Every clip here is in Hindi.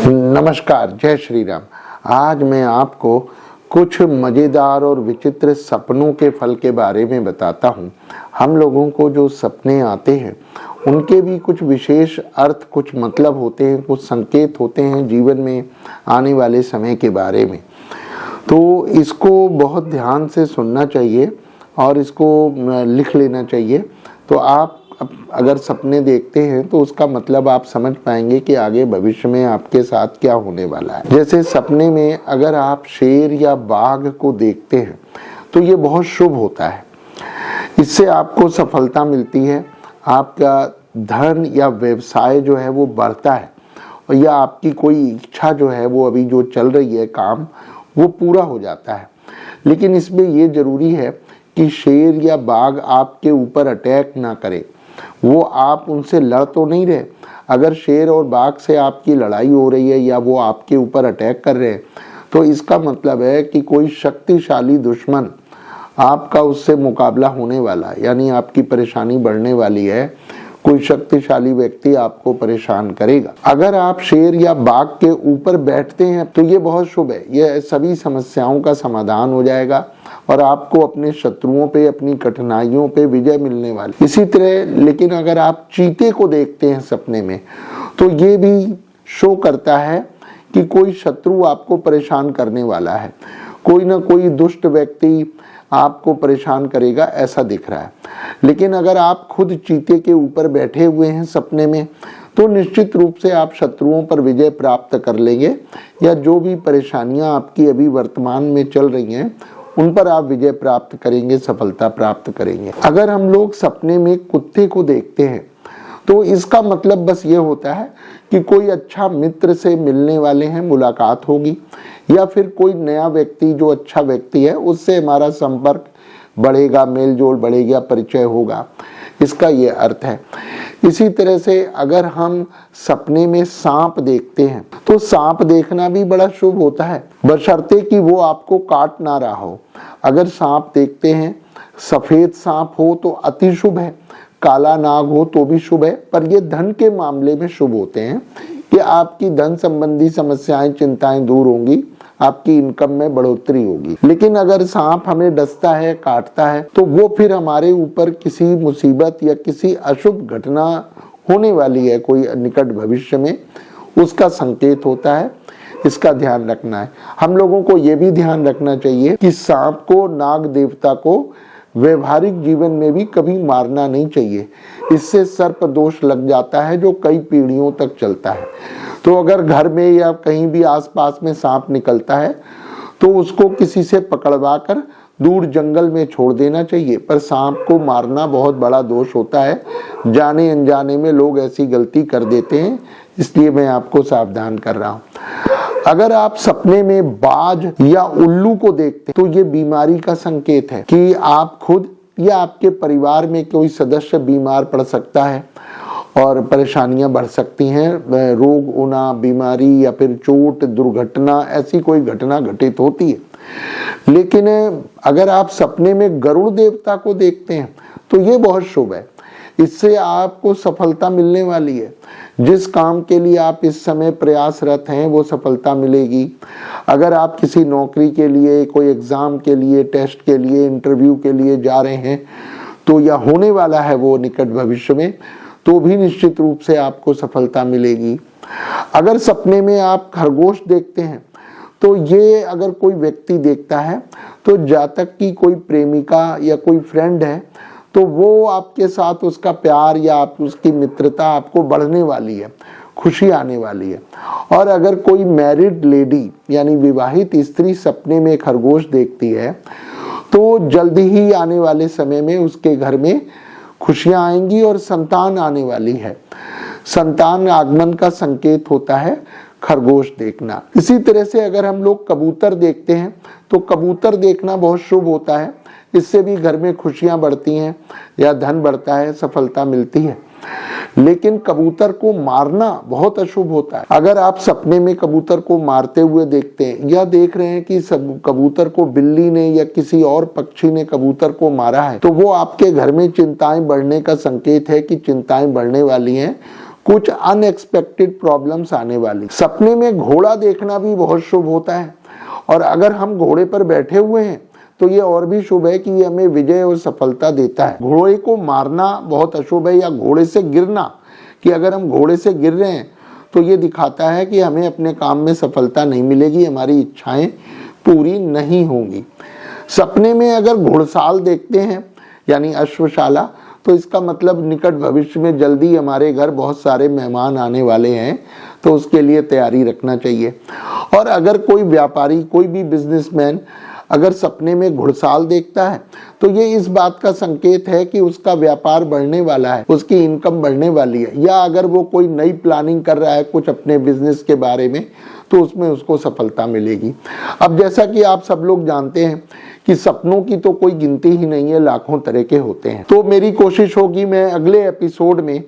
नमस्कार, जय श्री राम। आज मैं आपको कुछ मज़ेदार और विचित्र सपनों के फल के बारे में बताता हूँ। हम लोगों को जो सपने आते हैं उनके भी कुछ विशेष अर्थ, कुछ मतलब होते हैं, कुछ संकेत होते हैं जीवन में आने वाले समय के बारे में। तो इसको बहुत ध्यान से सुनना चाहिए और इसको लिख लेना चाहिए। तो आप अगर सपने देखते हैं तो उसका मतलब आप समझ पाएंगे कि आगे भविष्य में आपके साथ क्या होने वाला है। जैसे सपने में अगर आप शेर या बाघ को देखते हैं तो ये बहुत शुभ होता है। इससे आपको सफलता मिलती है, आपका धन या व्यवसाय जो है वो बढ़ता है, और या आपकी कोई इच्छा जो है वो अभी जो चल रही है काम, वो पूरा हो जाता है। लेकिन इसमें ये जरूरी है कि शेर या बाघ आपके ऊपर अटैक ना करे। वो आप उनसे लड़ तो नहीं रहे। अगर शेर और बाघ से आपकी लड़ाई हो रही है या वो आपके ऊपर अटैक कर रहे हैं तो इसका मतलब है कि कोई शक्तिशाली दुश्मन आपका उससे मुकाबला होने वाला है, यानी आपकी परेशानी बढ़ने वाली है। कोई शक्तिशाली व्यक्ति आपको परेशान करेगा। अगर आप शेर या बाघ के ऊपर बैठते हैं तो ये बहुत शुभ है। ये सभी समस्याओं का समाधान हो जाएगा और आपको अपने शत्रुओं पे, अपनी कठिनाइयों पे विजय मिलने वाली। इसी तरह लेकिन अगर आप चीते को देखते हैं सपने में तो ये भी शो करता है कि कोई शत्रु आपको परेशान करने वाला है। कोई ना कोई दुष्ट व्यक्ति आपको परेशान करेगा, ऐसा दिख रहा है। लेकिन अगर आप खुद चीते के ऊपर बैठे हुए हैं सपने में तो निश्चित रूप से आप शत्रुओं पर विजय प्राप्त कर लेंगे, या जो भी परेशानियां आपकी अभी वर्तमान में चल रही हैं उन पर आप विजय प्राप्त करेंगे, सफलता प्राप्त करेंगे। अगर हम लोग सपने में कुत्ते को देखते हैं तो इसका मतलब बस ये होता है कि कोई अच्छा मित्र से मिलने वाले हैं, मुलाकात होगी, या फिर कोई नया व्यक्ति जो अच्छा व्यक्ति है उससे हमारा संपर्क बढ़ेगा, मेल जोल बढ़ेगा, परिचय होगा। इसका ये अर्थ है। इसी तरह से अगर हम सपने में सांप देखते हैं तो सांप देखना भी बड़ा शुभ होता है, बशर्ते कि वो आपको काट ना रहा हो। अगर सांप देखते हैं, सफेद सांप हो तो अति शुभ है, काला नाग हो तो भी शुभ है, पर ये धन के मामले में शुभ होते हैं कि आपकी धन संबंधी समस्याएं, चिंताएं दूर होंगी, आपकी इनकम में बढ़ोतरी होगी। लेकिन अगर सांप हमें डसता है, काटता है, तो वो फिर हमारे ऊपर किसी मुसीबत या किसी अशुभ घटना होने वाली है कोई निकट भविष्य में, उसका संकेत होता है। इसका ध्यान रखना है। हम लोगों को ये भी ध्यान रखना चाहिए कि सांप को, नाग देवता को व्यवहारिक जीवन में भी कभी मारना नहीं चाहिए। इससे सर्प दोष लग जाता है जो कई पीढ़ियों तक चलता है। तो अगर घर में या कहीं भी आसपास में सांप निकलता है तो उसको किसी से पकड़वा कर दूर जंगल में छोड़ देना चाहिए। पर सांप को मारना बहुत बड़ा दोष होता है। जाने अनजाने में लोग ऐसी गलती कर देते हैं, इसलिए मैं आपको सावधान कर रहा हूँ। अगर आप सपने में बाज या उल्लू को देखते हैं तो ये बीमारी का संकेत है कि आप खुद या आपके परिवार में कोई सदस्य बीमार पड़ सकता है और परेशानियां बढ़ सकती हैं। रोग होना, बीमारी या फिर चोट, दुर्घटना, ऐसी कोई घटना घटित होती है। लेकिन अगर आप सपने में गरुड़ देवता को देखते हैं तो ये बहुत शुभ है। इससे आपको सफलता मिलने वाली है। जिस काम के लिए आप इस समय प्रयासरत हैं वो सफलता मिलेगी। अगर आप किसी नौकरी के लिए, कोई एग्जाम के लिए, टेस्ट के लिए, इंटरव्यू के लिए जा रहे हैं तो या होने वाला है वो निकट भविष्य में, तो भी निश्चित रूप से आपको सफलता मिलेगी। अगर सपने में आप खरगोश देखते हैं तो ये अगर कोई व्यक्ति देखता है तो जातक की कोई प्रेमिका या कोई फ्रेंड है तो वो आपके साथ उसका प्यार या आप उसकी मित्रता आपको बढ़ने वाली है, खुशी आने वाली है। और अगर कोई मैरिड लेडी यानी विवाहित स्त्री सपने में खरगोश देखती है तो जल्दी ही आने वाले समय में उसके घर में खुशियां आएंगी और संतान आने वाली है। संतान आगमन का संकेत होता है खरगोश देखना। इसी तरह से अगर हम लोग कबूतर देखते हैं तो कबूतर देखना बहुत शुभ होता है। इससे भी घर में खुशियां बढ़ती हैं या धन बढ़ता है, सफलता मिलती है। लेकिन कबूतर को मारना बहुत अशुभ होता है। अगर आप सपने में कबूतर को मारते हुए देखते हैं या देख रहे हैं कि कबूतर को बिल्ली ने या किसी और पक्षी ने कबूतर को मारा है तो वो आपके घर में चिंताएं बढ़ने का संकेत है कि चिंताएं बढ़ने वाली हैं, कुछ अनएक्सपेक्टेड प्रॉब्लम्स आने वाली। सपने में घोड़ा देखना भी बहुत शुभ होता है, और अगर हम घोड़े पर बैठे हुए हैं तो ये और भी शुभ है कि ये हमें विजय और सफलता देता है। घोड़े को मारना बहुत अशुभ है, या घोड़े से गिरना, कि अगर हम घोड़े से गिर रहे हैं तो ये दिखाता है कि हमें अपने काम में सफलता नहीं मिलेगी, हमारी इच्छाएं पूरी नहीं होंगी। सपने में अगर घुड़साल देखते हैं यानी अश्वशाला, तो इसका मतलब निकट भविष्य में जल्दी हमारे घर बहुत सारे मेहमान आने वाले हैं, तो उसके लिए तैयारी रखना चाहिए। और अगर कोई व्यापारी, कोई भी बिजनेसमैन अगर सपने में घुड़साल देखता है तो ये इस बात का संकेत है कि उसका व्यापार बढ़ने वाला है, उसकी इनकम बढ़ने वाली है। या अगर वो कोई नई प्लानिंग कर रहा है कुछ अपने बिजनेस के बारे में, तो उसमें उसको सफलता मिलेगी। अब जैसा कि आप सब लोग जानते हैं कि सपनों की तो कोई गिनती ही नहीं है, लाखों तरह के होते हैं। तो मेरी कोशिश होगी मैं अगले एपिसोड में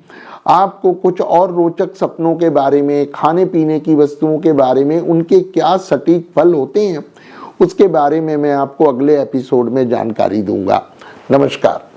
आपको कुछ और रोचक सपनों के बारे में, खाने पीने की वस्तुओं के बारे में, उनके क्या सटीक फल होते हैं, उसके बारे में मैं आपको अगले एपिसोड में जानकारी दूंगा। नमस्कार।